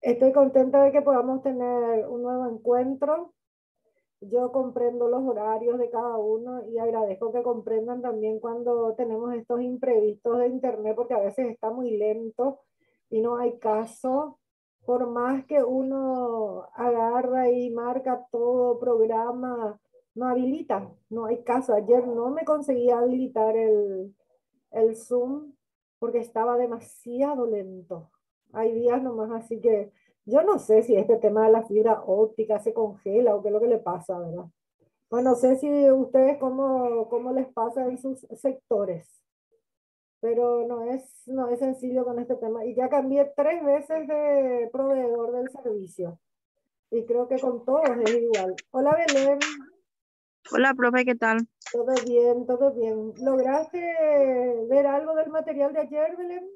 Estoy contenta de que podamos tener un nuevo encuentro. Yo comprendo los horarios de cada uno y agradezco que comprendan también cuando tenemos estos imprevistos de internet, porque a veces está muy lento y no hay caso. Por más que uno agarra y marca todo, programa, no habilita, no hay caso. Ayer no me conseguía habilitar el Zoom porque estaba demasiado lento. Hay días nomás, así que yo no sé si este tema de la fibra óptica se congela o qué es lo que le pasa, ¿verdad? Bueno, no sé si ustedes cómo les pasa en sus sectores, pero no es sencillo con este tema. Y ya cambié 3 veces de proveedor del servicio y creo que con todos es igual. Hola Belén, Hola, profe, ¿qué tal? todo bien, todo bien. ¿Lograste ver algo del material de ayer, Belén?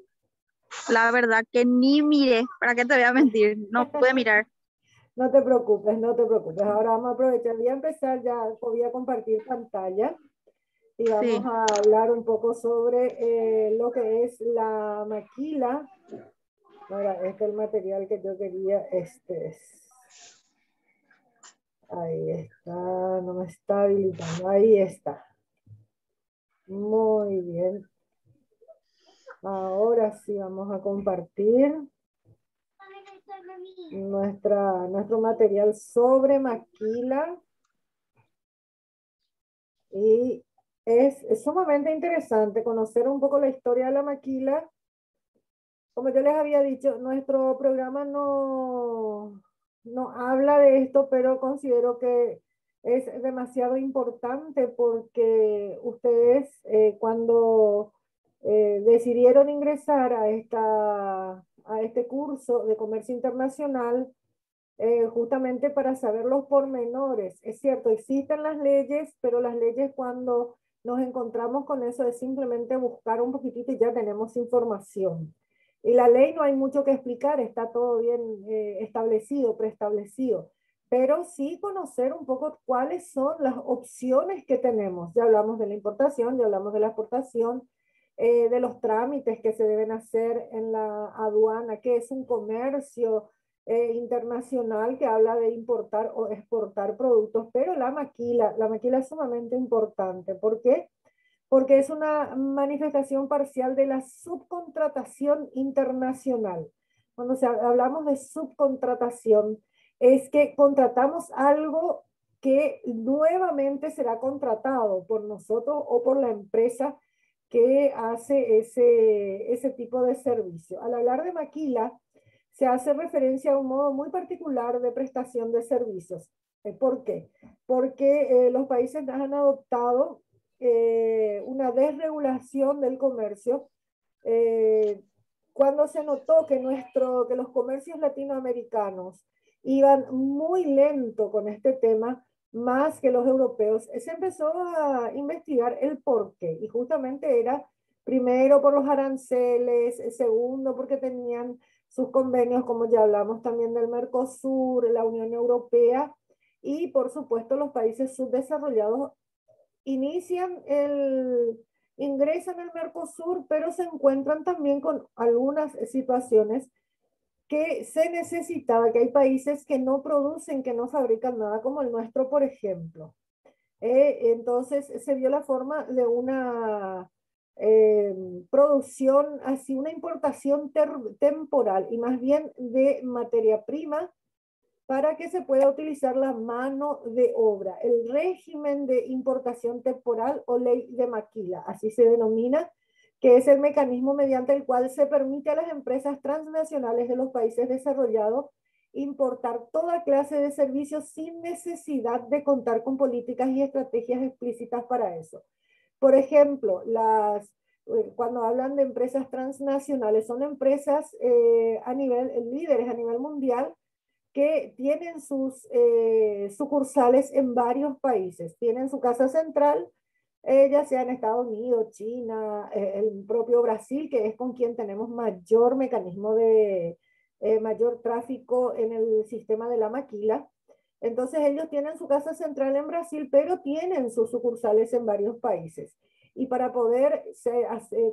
La verdad que ni miré, ¿para qué te voy a mentir? No pude mirar. No te preocupes, no te preocupes. Ahora vamos a aprovechar. Voy a empezar ya, voy a compartir pantalla y vamos Sí, a hablar un poco sobre lo que es la maquila. Ahora, este es el material que yo quería. Este es. Ahí está, no me está habilitando. Ahí está. Muy bien. Ahora sí vamos a compartir nuestro material sobre maquila. Y es sumamente interesante conocer un poco la historia de la maquila. Como yo les había dicho, nuestro programa no habla de esto, pero considero que es demasiado importante porque ustedes cuando decidieron ingresar a este curso de comercio internacional, justamente para saber los pormenores. Es cierto, existen las leyes, pero las leyes cuando nos encontramos con eso es simplemente buscar un poquitito y ya tenemos información. Y la ley no hay mucho que explicar, está todo bien establecido, preestablecido, pero sí conocer un poco cuáles son las opciones que tenemos. Ya hablamos de la importación, ya hablamos de la exportación, de los trámites que se deben hacer en la aduana, que es un comercio internacional que habla de importar o exportar productos, pero la maquila es sumamente importante. ¿Por qué? Porque es una manifestación parcial de la subcontratación internacional. Cuando hablamos de subcontratación, es que contratamos algo que nuevamente será contratado por nosotros o por la empresa que hace ese tipo de servicio. Al hablar de maquila, se hace referencia a un modo muy particular de prestación de servicios. ¿Por qué? Porque los países han adoptado una desregulación del comercio. eh, Cuando se notó que los comercios latinoamericanos iban muy lento con este tema, más que los europeos, se empezó a investigar el por qué. Y justamente era, primero, por los aranceles, segundo, porque tenían sus convenios, como ya hablamos también del Mercosur, la Unión Europea, y por supuesto los países subdesarrollados ingresan al Mercosur, pero se encuentran también con algunas situaciones que se necesitaba, que hay países que no producen, que no fabrican nada, como el nuestro, por ejemplo. Entonces se vio la forma de una eh, producción, así una importación temporal y más bien de materia prima para que se pueda utilizar la mano de obra. El régimen de importación temporal o ley de maquila, así se denomina, que es el mecanismo mediante el cual se permite a las empresas transnacionales de los países desarrollados importar toda clase de servicios sin necesidad de contar con políticas y estrategias explícitas para eso. Por ejemplo, cuando hablan de empresas transnacionales, son empresas líderes a nivel mundial que tienen sus sucursales en varios países. Tienen su casa central, ya sea en Estados Unidos, China, el propio Brasil, que es con quien tenemos mayor mecanismo mayor tráfico en el sistema de la maquila. Entonces ellos tienen su casa central en Brasil, pero tienen sus sucursales en varios países. Y para poder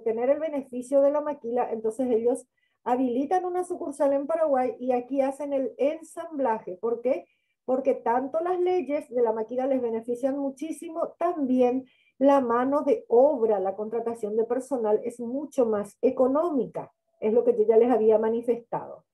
tener el beneficio de la maquila, entonces ellos habilitan una sucursal en Paraguay y aquí hacen el ensamblaje. ¿Por qué? Porque tanto las leyes de la maquila les benefician muchísimo, también la mano de obra, la contratación de personal es mucho más económica, es lo que yo ya les había manifestado.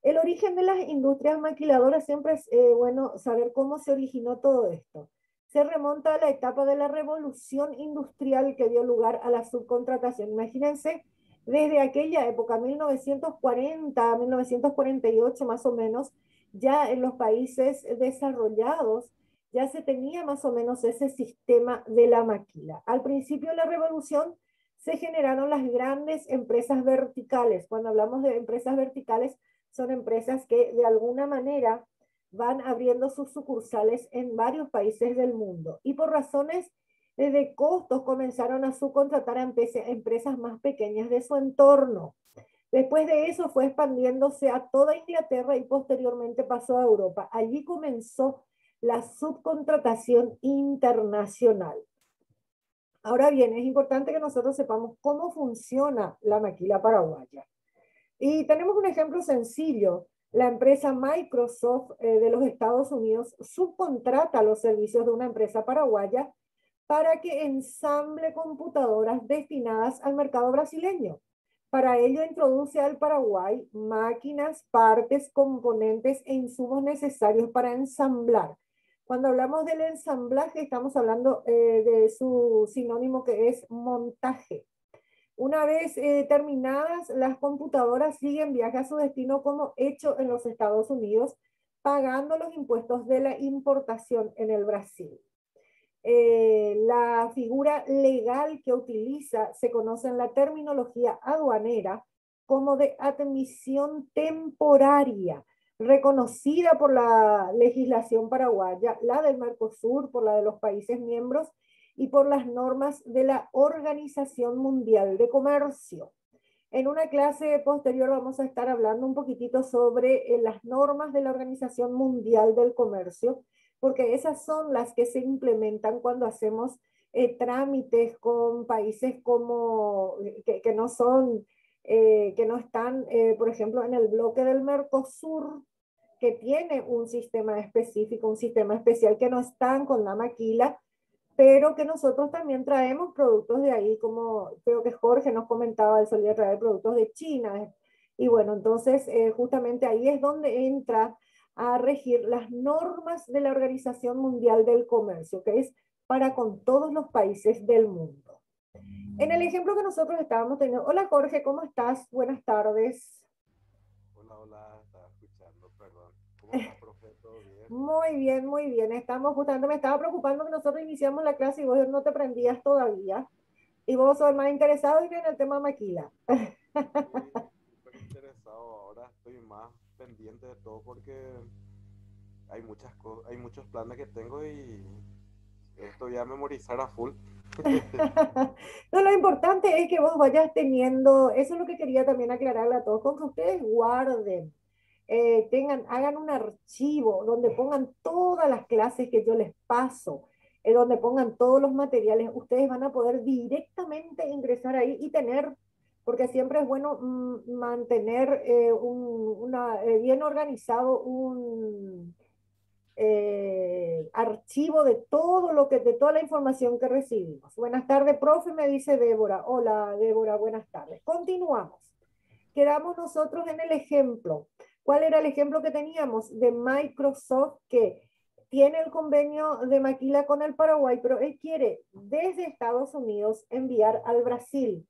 El origen de las industrias maquiladoras siempre es bueno saber cómo se originó todo esto. Se remonta a la etapa de la revolución industrial que dio lugar a la subcontratación. Imagínense, desde aquella época, 1940, 1948 más o menos, ya en los países desarrollados ya se tenía más o menos ese sistema de la maquila. Al principio de la revolución se generaron las grandes empresas verticales. Cuando hablamos de empresas verticales, son empresas que de alguna manera van abriendo sus sucursales en varios países del mundo y por razones de costos comenzaron a subcontratar a empresas más pequeñas de su entorno. Después de eso fue expandiéndose a toda Inglaterra y posteriormente pasó a Europa. Allí comenzó la subcontratación internacional. Ahora bien, es importante que nosotros sepamos cómo funciona la maquila paraguaya. Y tenemos un ejemplo sencillo. La empresa Microsoft de los Estados Unidos subcontrata los servicios de una empresa paraguaya para que ensamble computadoras destinadas al mercado brasileño. Para ello introduce al Paraguay máquinas, partes, componentes e insumos necesarios para ensamblar. Cuando hablamos del ensamblaje, estamos hablando de su sinónimo que es montaje. Una vez terminadas, las computadoras siguen viaje a su destino como hecho en los Estados Unidos, pagando los impuestos de la importación en el Brasil. La figura legal que utiliza se conoce en la terminología aduanera como de admisión temporaria, reconocida por la legislación paraguaya, la del Mercosur, por la de los países miembros y por las normas de la Organización Mundial de Comercio. En una clase posterior vamos a estar hablando un poquitito sobre las normas de la Organización Mundial del Comercio, porque esas son las que se implementan cuando hacemos trámites con países como que no son, que no están, por ejemplo, en el bloque del Mercosur, que tiene un sistema específico, un sistema especial, que no están con la maquila, pero que nosotros también traemos productos de ahí, como creo que Jorge nos comentaba, él solía traer productos de China. Y bueno, entonces justamente ahí es donde entra a regir las normas de la Organización Mundial del Comercio, que es para con todos los países del mundo. En el ejemplo que nosotros estábamos teniendo, hola Jorge, ¿cómo estás? Buenas tardes. Hola, hola, estaba escuchando, perdón. ¿Cómo estás, profe? ¿Todo bien? Muy bien, muy bien. Estamos justamente, me estaba preocupando que nosotros iniciamos la clase y vos no te prendías todavía. Y vos sos más interesado en el tema maquila. Sí, súper interesado. Ahora estoy más pendiente de todo porque hay muchas cosas, hay muchos planes que tengo y esto voy a memorizar a full. No, lo importante es que vos vayas teniendo, eso es lo que quería también aclararle a todos, con que ustedes guarden, tengan, hagan un archivo donde pongan todas las clases que yo les paso, donde pongan todos los materiales, ustedes van a poder directamente ingresar ahí y tener, porque siempre es bueno mantener bien organizado un archivo de todo lo que, de toda la información que recibimos. Buenas tardes, profe, me dice Débora. Hola, Débora, buenas tardes. Continuamos. Quedamos nosotros en el ejemplo. ¿Cuál era el ejemplo que teníamos? De Microsoft, que tiene el convenio de maquila con el Paraguay, pero él quiere desde Estados Unidos enviar al Brasil.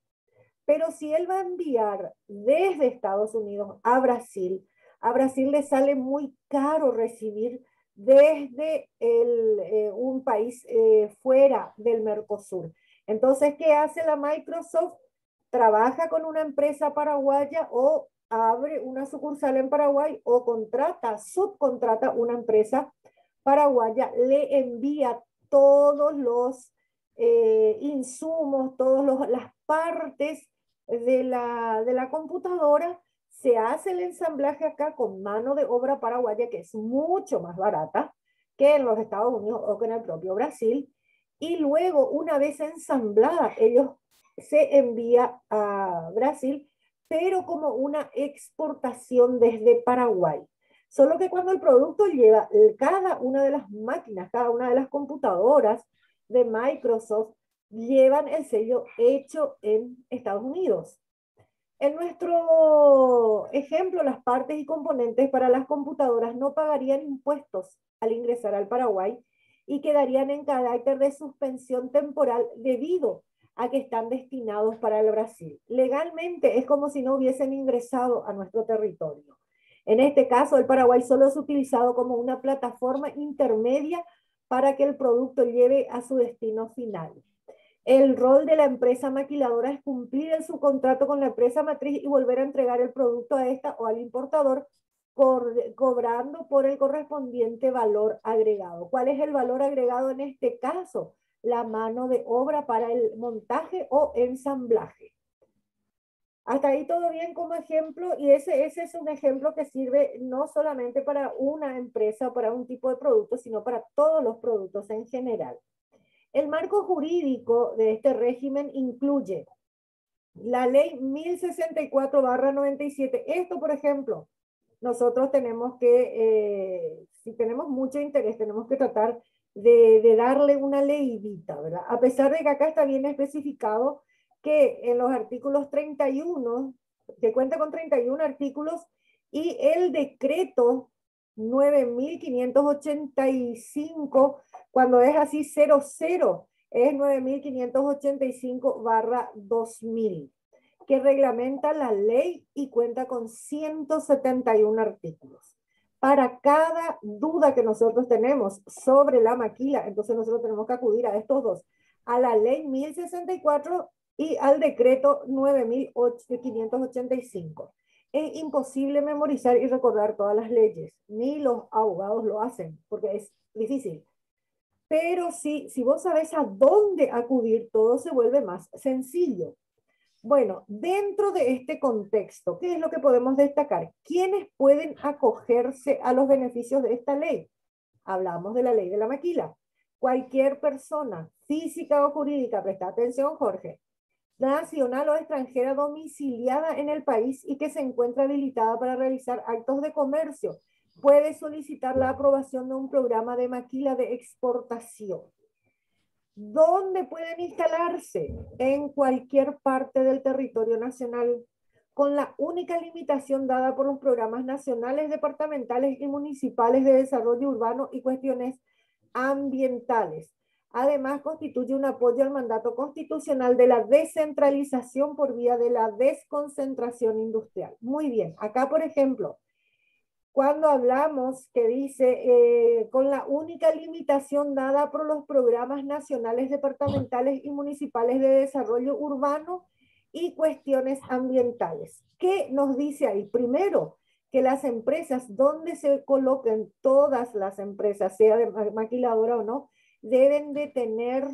Pero si él va a enviar desde Estados Unidos a Brasil le sale muy caro recibir desde un país fuera del Mercosur. Entonces, ¿qué hace la Microsoft? Trabaja con una empresa paraguaya o abre una sucursal en Paraguay o subcontrata una empresa paraguaya, le envía todos los insumos, todas las partes de la computadora, se hace el ensamblaje acá con mano de obra paraguaya, que es mucho más barata que en los Estados Unidos o que en el propio Brasil, y luego, una vez ensamblada, ellos se envía a Brasil pero como una exportación desde Paraguay. Solo que cuando el producto lleva cada una de las máquinas, cada una de las computadoras de Microsoft, llevan el sello hecho en Estados Unidos. En nuestro ejemplo, las partes y componentes para las computadoras no pagarían impuestos al ingresar al Paraguay y quedarían en carácter de suspensión temporal debido a que están destinados para el Brasil. Legalmente es como si no hubiesen ingresado a nuestro territorio. En este caso, el Paraguay solo es utilizado como una plataforma intermedia para que el producto llegue a su destino final. El rol de la empresa maquiladora es cumplir en su contrato con la empresa matriz y volver a entregar el producto a esta o al importador, cobrando por el correspondiente valor agregado. ¿Cuál es el valor agregado en este caso? La mano de obra para el montaje o ensamblaje. Hasta ahí todo bien como ejemplo, y ese es un ejemplo que sirve no solamente para una empresa o para un tipo de producto, sino para todos los productos en general. El marco jurídico de este régimen incluye la ley 1064/97. Esto, por ejemplo, nosotros tenemos que, si tenemos mucho interés, tenemos que tratar de darle una leidita, ¿verdad? A pesar de que acá está bien especificado que en los artículos 31, que cuenta con 31 artículos, y el decreto 9585, cuando es así 00, es 9585/2000, que reglamenta la ley y cuenta con 171 artículos. Para cada duda que nosotros tenemos sobre la maquila, entonces nosotros tenemos que acudir a estos dos, a la ley 1064 y al decreto 9585. Es imposible memorizar y recordar todas las leyes, ni los abogados lo hacen, porque es difícil. Pero si vos sabés a dónde acudir, todo se vuelve más sencillo. Bueno, dentro de este contexto, ¿qué es lo que podemos destacar? ¿Quiénes pueden acogerse a los beneficios de esta ley? Hablamos de la ley de la maquila. Cualquier persona, física o jurídica, presta atención, Jorge, nacional o extranjera domiciliada en el país y que se encuentra habilitada para realizar actos de comercio, puede solicitar la aprobación de un programa de maquila de exportación. ¿Dónde pueden instalarse? En cualquier parte del territorio nacional, con la única limitación dada por los programas nacionales, departamentales y municipales de desarrollo urbano y cuestiones ambientales. Además, constituye un apoyo al mandato constitucional de la descentralización por vía de la desconcentración industrial. Muy bien, acá por ejemplo, cuando hablamos que dice con la única limitación dada por los programas nacionales, departamentales y municipales de desarrollo urbano y cuestiones ambientales. ¿Qué nos dice ahí? Primero, que las empresas, donde se coloquen todas las empresas, sea de maquiladora o no, deben de tener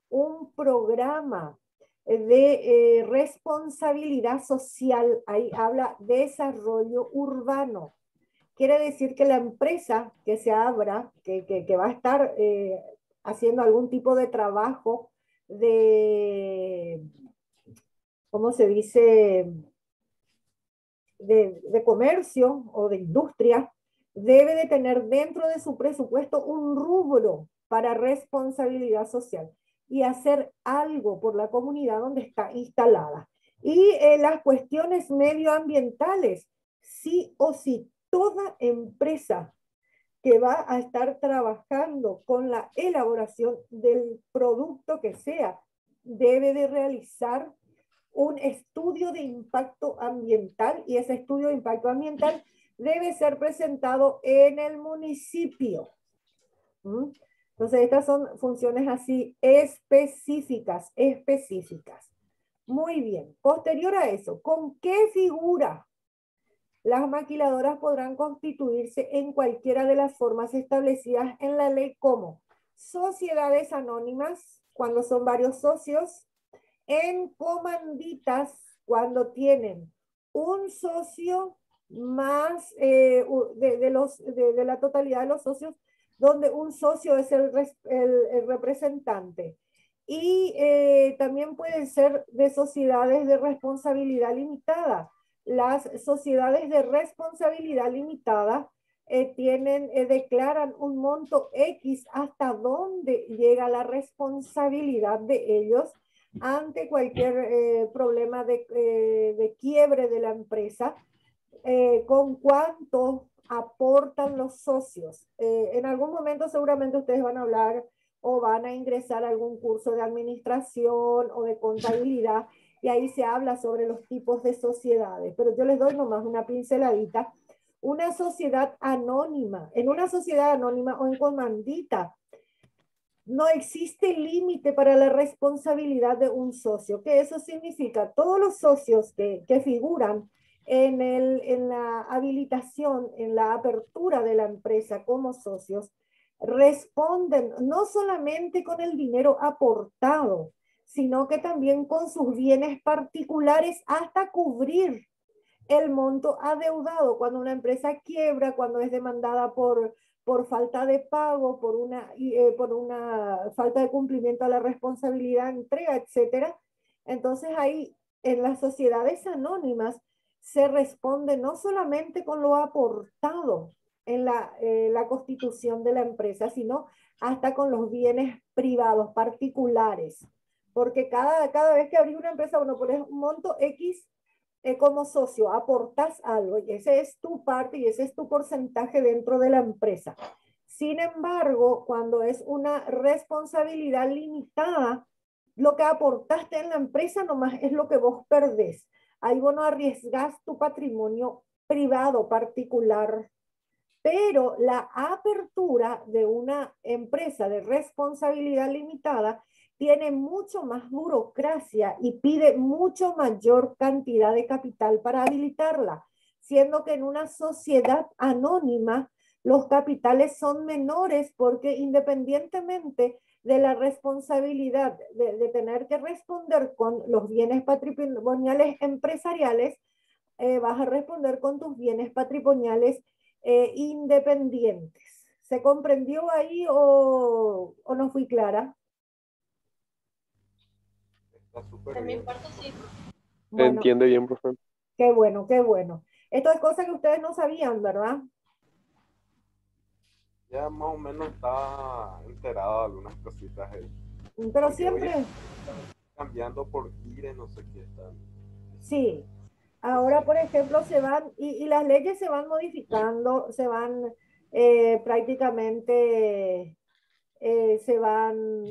un programa de responsabilidad social. Ahí habla desarrollo urbano. Quiere decir que la empresa que se abra, que va a estar haciendo algún tipo de trabajo de, ¿cómo se dice?, de comercio o de industria, debe de tener dentro de su presupuesto un rubro para responsabilidad social y hacer algo por la comunidad donde está instalada. Y las cuestiones medioambientales, sí o sí, toda empresa que va a estar trabajando con la elaboración del producto que sea, debe de realizar un estudio de impacto ambiental, y ese estudio de impacto ambiental debe ser presentado en el municipio. Entonces, estas son funciones así específicas. Muy bien. Posterior a eso, ¿con qué figura las maquiladoras podrán constituirse en cualquiera de las formas establecidas en la ley, como sociedades anónimas, cuando son varios socios, en comanditas, cuando tienen un socio más de la totalidad de los socios, donde un socio es el representante, Y también pueden ser de sociedades de responsabilidad limitada. Las sociedades de responsabilidad limitada declaran un monto X hasta dónde llega la responsabilidad de ellos ante cualquier problema de quiebre de la empresa, con cuánto aportan los socios. En algún momento seguramente ustedes van a hablar o van a ingresar a algún curso de administración o de contabilidad, y ahí se habla sobre los tipos de sociedades, pero yo les doy nomás una pinceladita. Una sociedad anónima, en una sociedad anónima o en comandita, no existe límite para la responsabilidad de un socio. ¿Qué eso significa? Todos los socios que figuran en la habilitación, en la apertura de la empresa como socios, responden no solamente con el dinero aportado, sino que también con sus bienes particulares hasta cubrir el monto adeudado cuando una empresa quiebra, cuando es demandada por falta de pago, por una falta de cumplimiento a la responsabilidad, entrega, etcétera. Entonces ahí en las sociedades anónimas se responde no solamente con lo aportado en la constitución de la empresa, sino hasta con los bienes privados, particulares. Porque cada vez que abrís una empresa, bueno, pones un monto X como socio, aportas algo y ese es tu parte y ese es tu porcentaje dentro de la empresa. Sin embargo, cuando es una responsabilidad limitada, lo que aportaste en la empresa nomás es lo que vos perdés. Ahí vos no arriesgás tu patrimonio privado particular, pero la apertura de una empresa de responsabilidad limitada tiene mucho más burocracia y pide mucho mayor cantidad de capital para habilitarla, siendo que en una sociedad anónima los capitales son menores porque independientemente de la responsabilidad de tener que responder con los bienes patrimoniales empresariales, vas a responder con tus bienes patrimoniales independientes. ¿Se comprendió ahí o no fui clara? Está súper bien. Se Bueno, entiende bien, profe. qué bueno, qué bueno. Esto es cosa que ustedes no sabían, ¿verdad? Ya más o menos estaba enterado de algunas cositas ahí. Pero Aunque hoy siempre, cambiando por IRE, no sé qué están. sí. Ahora, por ejemplo, se van, y las leyes se van modificando, se van prácticamente se van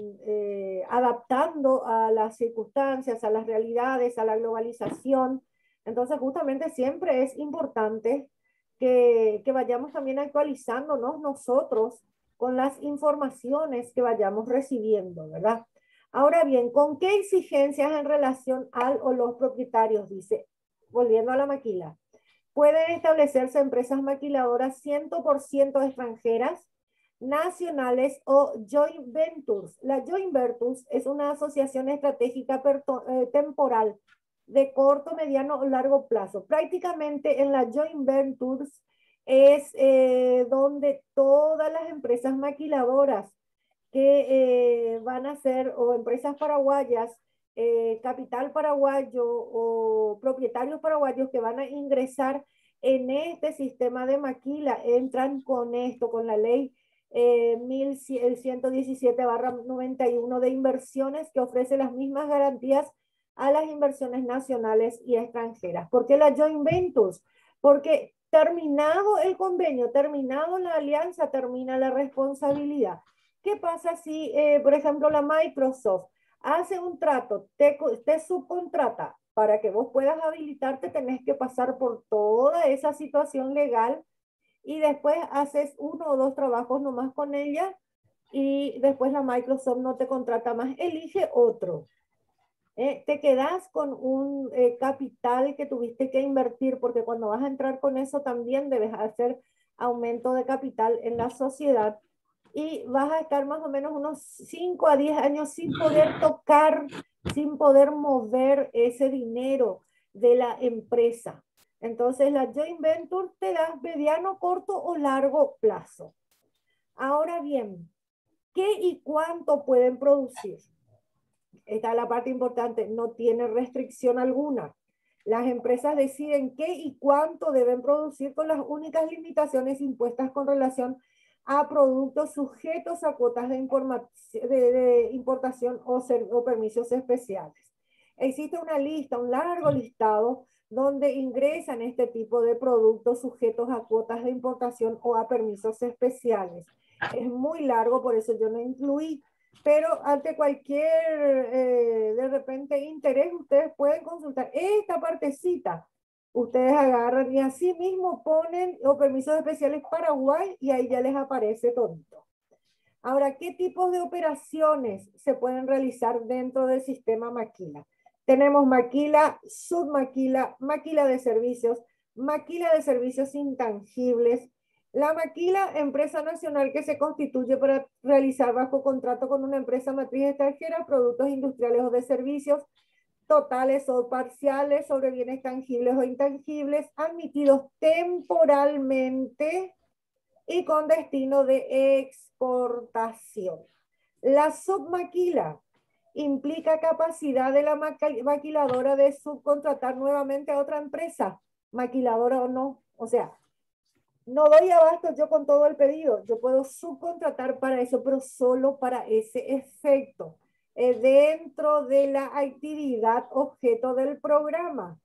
adaptando a las circunstancias, a las realidades, a la globalización. Entonces, justamente siempre es importante que vayamos también actualizándonos nosotros con las informaciones que vayamos recibiendo, ¿verdad? Ahora bien, ¿con qué exigencias en relación al o los propietarios? Dice, volviendo a la maquila. Pueden establecerse empresas maquiladoras 100% extranjeras, nacionales o joint ventures. La joint ventures es una asociación estratégica temporal de corto, mediano o largo plazo. Prácticamente en la joint ventures es donde todas las empresas maquiladoras que van a ser o empresas paraguayas, capital paraguayo o propietarios paraguayos que van a ingresar en este sistema de maquila, entran con esto, con la ley 1117/91 de inversiones, que ofrece las mismas garantías a las inversiones nacionales y extranjeras. ¿Por qué la joint ventures? Porque terminado el convenio, terminado la alianza, termina la responsabilidad. ¿Qué pasa si, por ejemplo, la Microsoft hace un trato, te subcontrata para que vos puedas habilitarte, tenés que pasar por toda esa situación legal y después haces uno o dos trabajos nomás con ella y después la Microsoft no te contrata más, elige otro. Te quedas con un capital que tuviste que invertir, porque cuando vas a entrar con eso también debes hacer aumento de capital en la sociedad y vas a estar más o menos unos 5 a 10 años sin poder tocar, sin poder mover ese dinero de la empresa. Entonces la joint venture te da mediano, corto o largo plazo. Ahora bien, ¿qué y cuánto pueden producir? esta es la parte importante, no tiene restricción alguna. Las empresas deciden qué y cuánto deben producir con las únicas limitaciones impuestas con relación a productos sujetos a cuotas de importación o permisos especiales. Existe una lista, un largo listado donde ingresan este tipo de productos sujetos a cuotas de importación o a permisos especiales. Es muy largo, por eso yo no incluí, pero ante cualquier de repente interés, ustedes pueden consultar esta partecita. Ustedes agarran y así mismo ponen los permisos especiales Paraguay y ahí ya les aparece todo. Ahora, ¿qué tipos de operaciones se pueden realizar dentro del sistema Maquila? Tenemos maquila, submaquila, maquila de servicios intangibles. La maquila, empresa nacional que se constituye para realizar bajo contrato con una empresa matriz extranjera productos industriales o de servicios totales o parciales sobre bienes tangibles o intangibles admitidos temporalmente y con destino de exportación. La submaquila implica capacidad de la maquiladora de subcontratar nuevamente a otra empresa, maquiladora o no. O sea, no doy abasto yo con todo el pedido, yo puedo subcontratar para eso, pero solo para ese efecto, dentro de la actividad objeto del programa,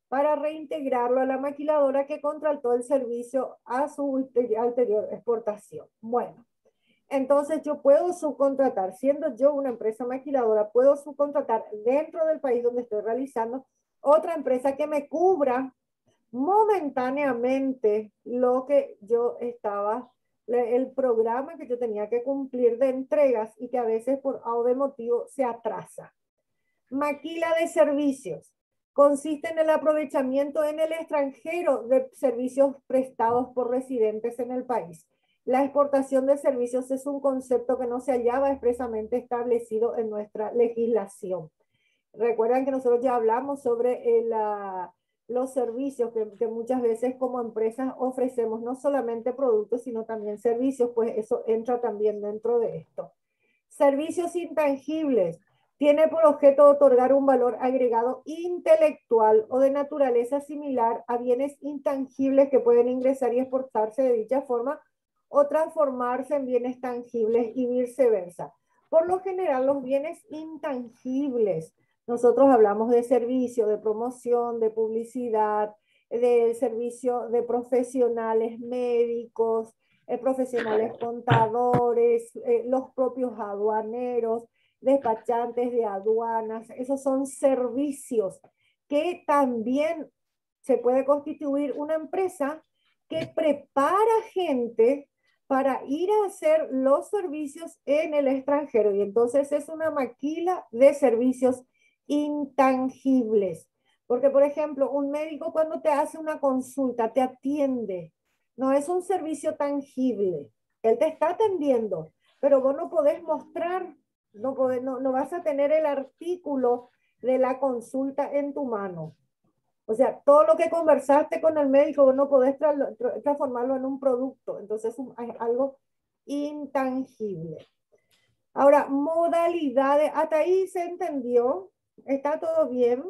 para reintegrarlo a la maquiladora que contrató el servicio a su anterior exportación. Bueno, entonces yo puedo subcontratar, siendo yo una empresa maquiladora, puedo subcontratar dentro del país donde estoy realizando otra empresa que me cubra momentáneamente lo que yo estaba, el programa que yo tenía que cumplir de entregas y que a veces por A o de motivo se atrasa. Maquila de servicios. Consiste en el aprovechamiento en el extranjero de servicios prestados por residentes en el país. La exportación de servicios es un concepto que no se hallaba expresamente establecido en nuestra legislación. Recuerdan que nosotros ya hablamos sobre los servicios que muchas veces como empresas ofrecemos, no solamente productos, sino también servicios, pues eso entra también dentro de esto. Servicios intangibles. Tiene por objeto otorgar un valor agregado intelectual o de naturaleza similar a bienes intangibles que pueden ingresar y exportarse de dicha forma o transformarse en bienes tangibles y viceversa. Por lo general, los bienes intangibles, nosotros hablamos de servicio, de promoción, de publicidad, de servicio de profesionales médicos, profesionales contadores, los propios aduaneros, despachantes de aduanas. Esos son servicios que también se puede constituir una empresa que prepara gente para ir a hacer los servicios en el extranjero. Y entonces es una maquila de servicios intangibles. Porque, por ejemplo, un médico cuando te hace una consulta, te atiende, no es un servicio tangible. Él te está atendiendo, pero vos no podés mostrar, no vas a tener el artículo de la consulta en tu mano. O sea, todo lo que conversaste con el médico, vos no podés transformarlo en un producto. Entonces es algo intangible. Ahora, modalidades, hasta ahí se entendió. ¿Está todo bien?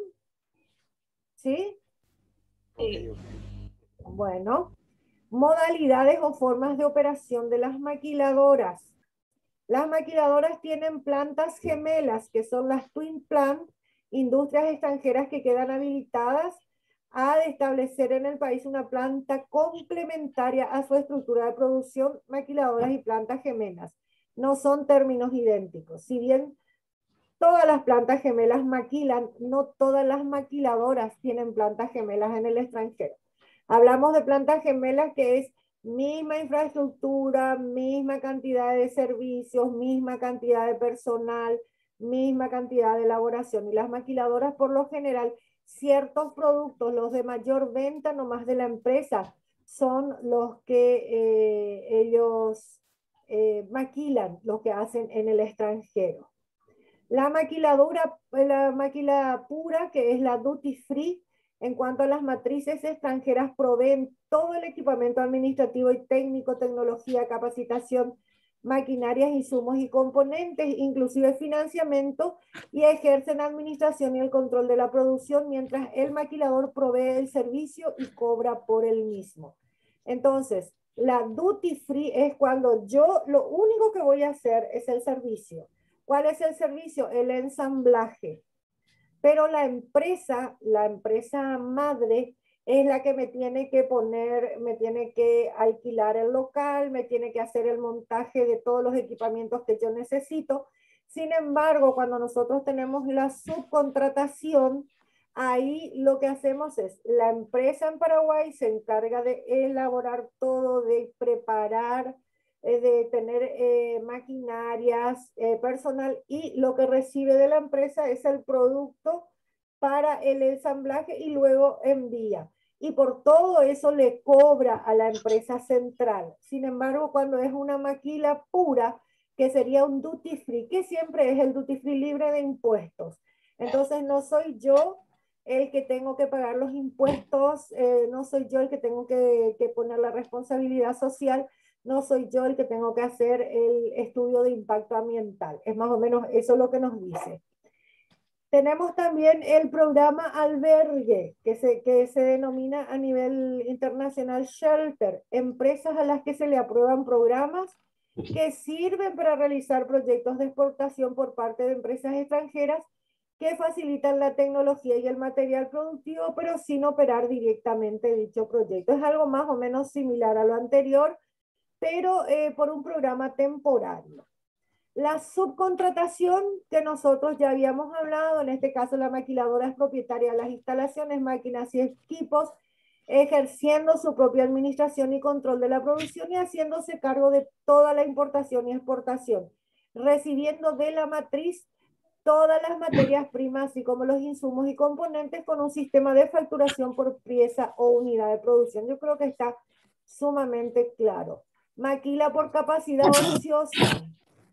¿Sí? Okay. Bueno, modalidades o formas de operación de las maquiladoras. Las maquiladoras tienen plantas gemelas, que son las Twin Plant, industrias extranjeras que quedan habilitadas a establecer en el país una planta complementaria a su estructura de producción, maquiladoras y plantas gemelas. No son términos idénticos. Si bien todas las plantas gemelas maquilan, no todas las maquiladoras tienen plantas gemelas en el extranjero. Hablamos de plantas gemelas que es misma infraestructura, misma cantidad de servicios, misma cantidad de personal, misma cantidad de elaboración. Y las maquiladoras, por lo general, ciertos productos, los de mayor venta nomás de la empresa, son los que ellos maquilan, los que hacen en el extranjero. La maquila pura, que es la duty free, en cuanto a las matrices extranjeras, proveen todo el equipamiento administrativo y técnico, tecnología, capacitación, maquinarias, insumos y componentes, inclusive financiamiento, y ejercen administración y el control de la producción mientras el maquilador provee el servicio y cobra por el mismo. Entonces, la duty free es cuando yo lo único que voy a hacer es el servicio. ¿Cuál es el servicio? El ensamblaje. Pero la empresa madre es la que me tiene que poner, me tiene que alquilar el local, me tiene que hacer el montaje de todos los equipamientos que yo necesito. Sin embargo, cuando nosotros tenemos la subcontratación, ahí lo que hacemos es, la empresa en Paraguay se encarga de elaborar todo, de preparar, de tener maquinarias, personal, y lo que recibe de la empresa es el producto para el ensamblaje y luego envía. Y por todo eso le cobra a la empresa central. Sin embargo, cuando es una maquila pura, que sería un duty free, que siempre es el duty free libre de impuestos. Entonces no soy yo el que tengo que pagar los impuestos, no soy yo el que tengo que poner la responsabilidad social, no soy yo el que tengo que hacer el estudio de impacto ambiental. Es más o menos eso lo que nos dice. Tenemos también el programa albergue, que se denomina a nivel internacional Shelter, empresas a las que se le aprueban programas que sirven para realizar proyectos de exportación por parte de empresas extranjeras que facilitan la tecnología y el material productivo, pero sin operar directamente dicho proyecto. Es algo más o menos similar a lo anterior, pero por un programa temporario. La subcontratación que nosotros ya habíamos hablado, en este caso la maquiladora es propietaria de las instalaciones, máquinas y equipos, ejerciendo su propia administración y control de la producción y haciéndose cargo de toda la importación y exportación, recibiendo de la matriz todas las materias primas, así como los insumos y componentes, con un sistema de facturación por pieza o unidad de producción. Yo creo que está sumamente claro. Maquila por capacidad ociosa.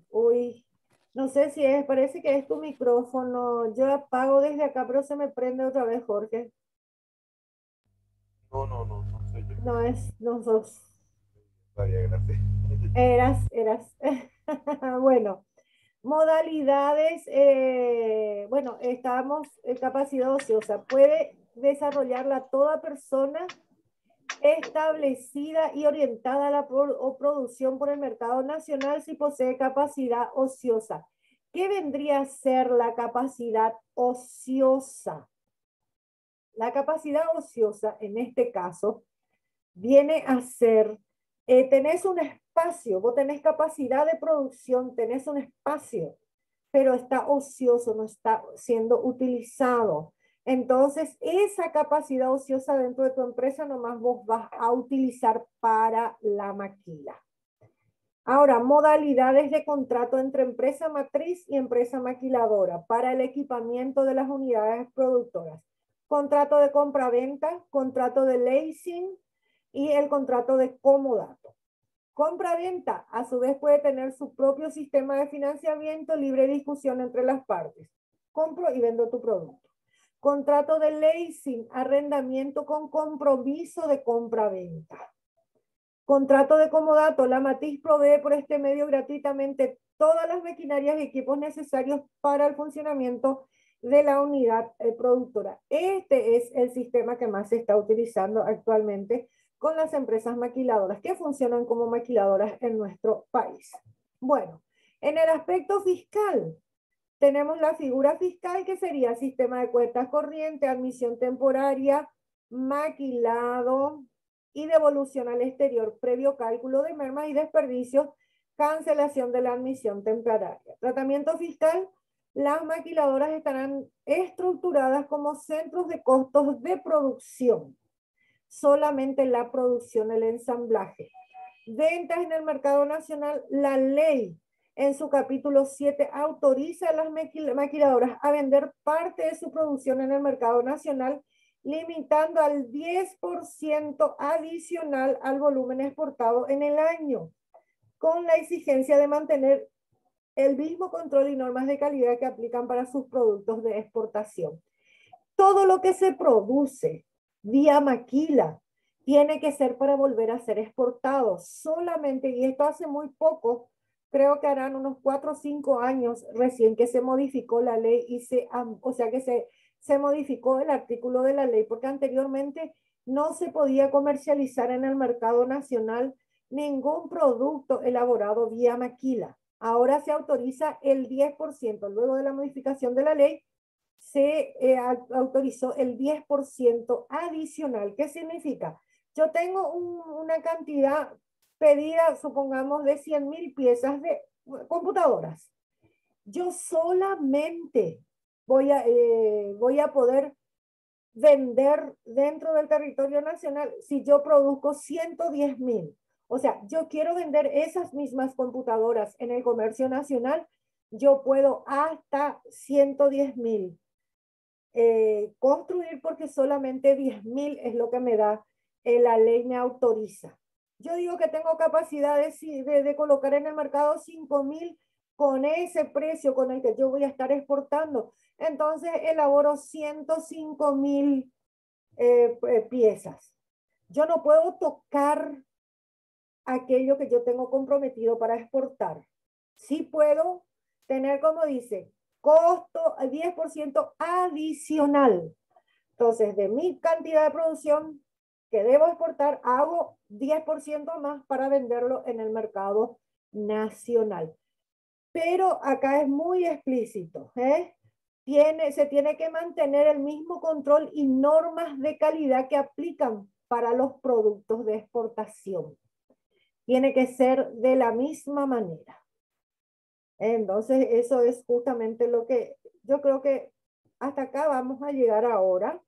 Uy, no sé si es, parece que es tu micrófono. Yo apago desde acá, pero se me prende otra vez, Jorge. No soy yo. No es, no sos. Está bien, gracias. Eras. Bueno, modalidades, bueno, estábamos en capacidad ociosa. Puede desarrollarla toda persona establecida y orientada a la producción por el mercado nacional si posee capacidad ociosa. ¿Qué vendría a ser la capacidad ociosa? La capacidad ociosa, en este caso, viene a ser, tenés un espacio, vos tenés capacidad de producción, tenés un espacio, pero está ocioso, no está siendo utilizado. Entonces, esa capacidad ociosa dentro de tu empresa nomás vos vas a utilizar para la maquila. Ahora, modalidades de contrato entre empresa matriz y empresa maquiladora para el equipamiento de las unidades productoras. Contrato de compra-venta, contrato de leasing y el contrato de comodato. Compra-venta, a su vez, puede tener su propio sistema de financiamiento, libre discusión entre las partes. Compro y vendo tu producto. Contrato de leasing, arrendamiento con compromiso de compra-venta. Contrato de comodato, la matriz provee por este medio gratuitamente todas las maquinarias y equipos necesarios para el funcionamiento de la unidad productora. Este es el sistema que más se está utilizando actualmente con las empresas maquiladoras que funcionan como maquiladoras en nuestro país. Bueno, en el aspecto fiscal, tenemos la figura fiscal que sería sistema de cuentas corriente, admisión temporaria, maquilado y devolución al exterior, previo cálculo de mermas y desperdicios, cancelación de la admisión temporaria. Tratamiento fiscal, las maquiladoras estarán estructuradas como centros de costos de producción. Solamente la producción, el ensamblaje. Ventas en el mercado nacional, la ley en su capítulo 7 autoriza a las maquiladoras a vender parte de su producción en el mercado nacional, limitando al 10% adicional al volumen exportado en el año, con la exigencia de mantener el mismo control y normas de calidad que aplican para sus productos de exportación. Todo lo que se produce vía maquila tiene que ser para volver a ser exportado solamente, y esto hace muy poco creo que harán unos 4 o 5 años recién que se modificó la ley y o sea que se modificó el artículo de la ley, porque anteriormente no se podía comercializar en el mercado nacional ningún producto elaborado vía maquila. Ahora se autoriza el 10%. Luego de la modificación de la ley, se autorizó el 10% adicional. ¿Qué significa? Yo tengo una cantidad pedida, supongamos, de 100.000 piezas de computadoras. Yo solamente voy a poder vender dentro del territorio nacional si yo produzco 110.000. O sea, yo quiero vender esas mismas computadoras en el comercio nacional, yo puedo hasta 110.000 construir, porque solamente 10.000 es lo que me da, la ley me autoriza. Yo digo que tengo capacidad de colocar en el mercado 5.000 con ese precio con el que yo voy a estar exportando. Entonces elaboro 105.000 piezas. Yo no puedo tocar aquello que yo tengo comprometido para exportar. Sí puedo tener, como dice, costo 10% adicional. Entonces, de mi cantidad de producción que debo exportar, hago 10% más para venderlo en el mercado nacional. Pero acá es muy explícito, se tiene que mantener el mismo control y normas de calidad que aplican para los productos de exportación. Tiene que ser de la misma manera. Entonces, eso es justamente lo que yo creo que hasta acá vamos a llegar ahora,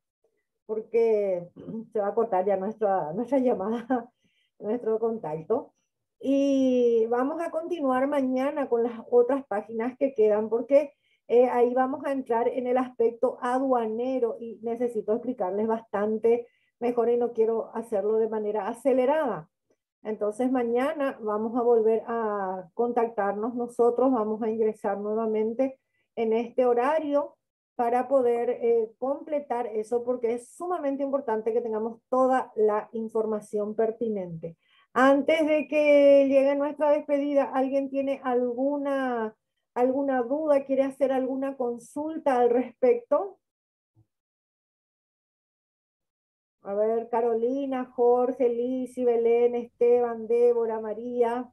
porque se va a cortar ya nuestra llamada, nuestro contacto. Y vamos a continuar mañana con las otras páginas que quedan, porque ahí vamos a entrar en el aspecto aduanero y necesito explicarles bastante mejor y no quiero hacerlo de manera acelerada. Entonces mañana vamos a volver a contactarnos nosotros, vamos a ingresar nuevamente en este horario para poder completar eso, porque es sumamente importante que tengamos toda la información pertinente. Antes de que llegue nuestra despedida, ¿alguien tiene alguna duda, quiere hacer alguna consulta al respecto? A ver, Carolina, Jorge, Lizy, Belén, Esteban, Débora, María.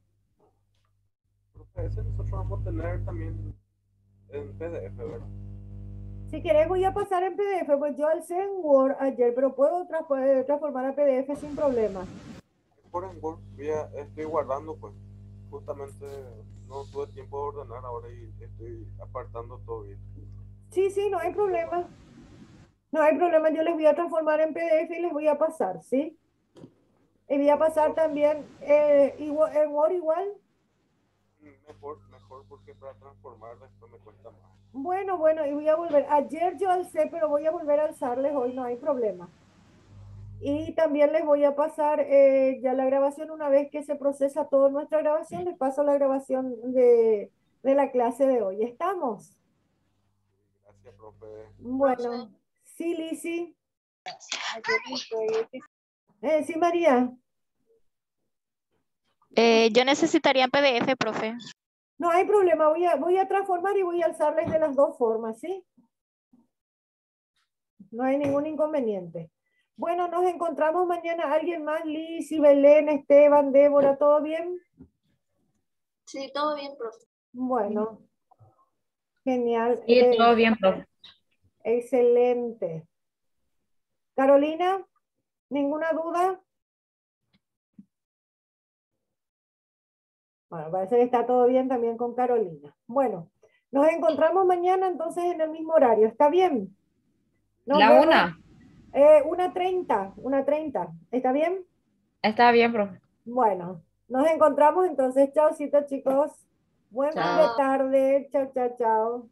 Profe, ese nosotros vamos a tener también en PDF, ¿verdad? Si querés voy a pasar en PDF, pues yo alcé en Word ayer, pero puedo transformar a PDF sin problema. Por en Word, estoy guardando, pues. Justamente no tuve tiempo de ordenar ahora y estoy apartando todo bien. Sí, no hay problema. No hay problema, yo les voy a transformar en PDF y les voy a pasar, ¿sí? Y voy a pasar también en Word igual. Mejor porque para transformar después me cuesta más. Bueno, y voy a volver. Ayer yo alcé, pero voy a volver a alzarles hoy, no hay problema. Y también les voy a pasar ya la grabación. Una vez que se procesa toda nuestra grabación, les paso la grabación de la clase de hoy. ¿Estamos? Gracias, profe. Bueno, sí, Lizzy. Sí, María. Yo necesitaría PDF, profe. No hay problema, voy a transformar y voy a alzarles de las dos formas, ¿sí? No hay ningún inconveniente. Bueno, nos encontramos mañana. ¿Alguien más? Lizzy, Belén, Esteban, Débora, ¿todo bien? Sí, todo bien, profe. Bueno, genial. Sí, todo bien, profe. Excelente. Carolina, ¿ninguna duda? Bueno, parece que está todo bien también con Carolina. Bueno, nos encontramos mañana entonces en el mismo horario. ¿Está bien? Nos La vemos. 1. 1:30. ¿Está bien? Está bien, profe. Bueno, nos encontramos entonces. Chaucito, chicos. Buen fin de Chao. tarde. Chao, chao, chao.